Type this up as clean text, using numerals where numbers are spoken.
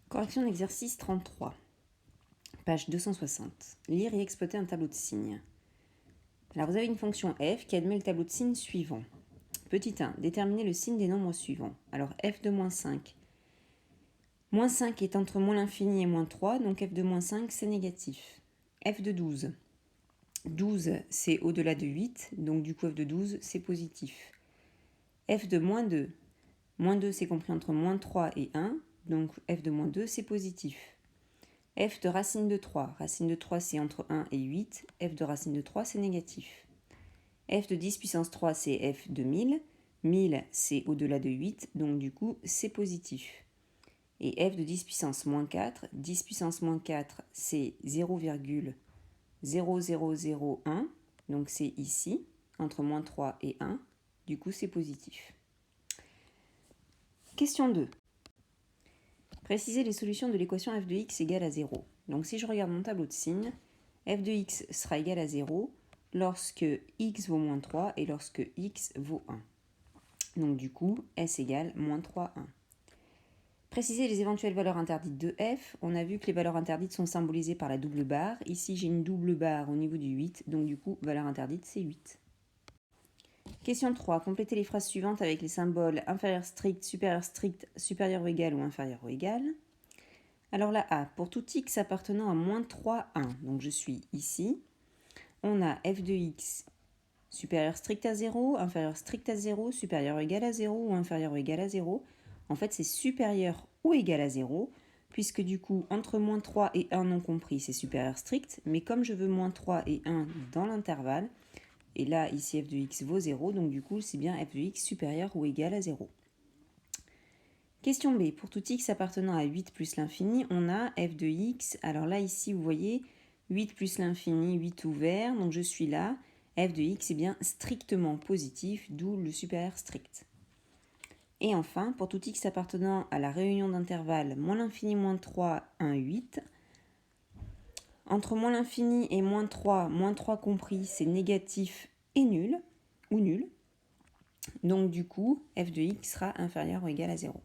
Correction d'exercice 33, page 260. Lire et exploiter un tableau de signes. Alors vous avez une fonction f qui admet le tableau de signes suivant. Petit 1, déterminer le signe des nombres suivants. Alors f de moins 5. Moins 5 est entre moins l'infini et moins 3, donc f de moins 5 c'est négatif. F de 12. 12 c'est au-delà de 8, donc du coup f de 12 c'est positif. F de moins 2. Moins 2 c'est compris entre moins 3 et 1, donc f de moins 2 c'est positif. F de racine de 3. Racine de 3 c'est entre 1 et 8, f de racine de 3 c'est négatif. F de 10 puissance 3 c'est f de 1000, 1000 c'est au-delà de 8, donc du coup c'est positif. Et f de 10 puissance moins 4, 10 puissance moins 4 c'est 0,0001, donc c'est ici, entre moins 3 et 1, du coup c'est positif. Question 2. Préciser les solutions de l'équation f de x égale à 0. Donc si je regarde mon tableau de signes, f de x sera égal à 0 lorsque x vaut moins 3 et lorsque x vaut 1. Donc du coup, s égale moins 3, 1. Préciser les éventuelles valeurs interdites de f. On a vu que les valeurs interdites sont symbolisées par la double barre. Ici, j'ai une double barre au niveau du 8, donc du coup, valeur interdite, c'est 8. Question 3. Complétez les phrases suivantes avec les symboles inférieur strict, supérieur ou égal ou inférieur ou égal. Alors la A, pour tout x appartenant à moins 3, 1, donc je suis ici, on a f de x supérieur strict à 0, inférieur strict à 0, supérieur ou égal à 0 ou inférieur ou égal à 0. En fait, c'est supérieur ou égal à 0, puisque du coup, entre moins 3 et 1 non compris, c'est supérieur strict, mais comme je veux moins 3 et 1 dans l'intervalle, et là, ici, f de x vaut 0, donc du coup, c'est bien f de x supérieur ou égal à 0. Question B, pour tout x appartenant à 8 plus l'infini, on a f de x, alors là, ici, vous voyez, 8 plus l'infini, 8 ouvert, donc je suis là, f de x est bien strictement positif, d'où le supérieur strict. Et enfin, pour tout x appartenant à la réunion d'intervalles moins l'infini, moins 3, 1, 8, entre moins l'infini et moins 3 compris, c'est négatif et nul, ou nul. Donc du coup, f de x sera inférieur ou égal à 0.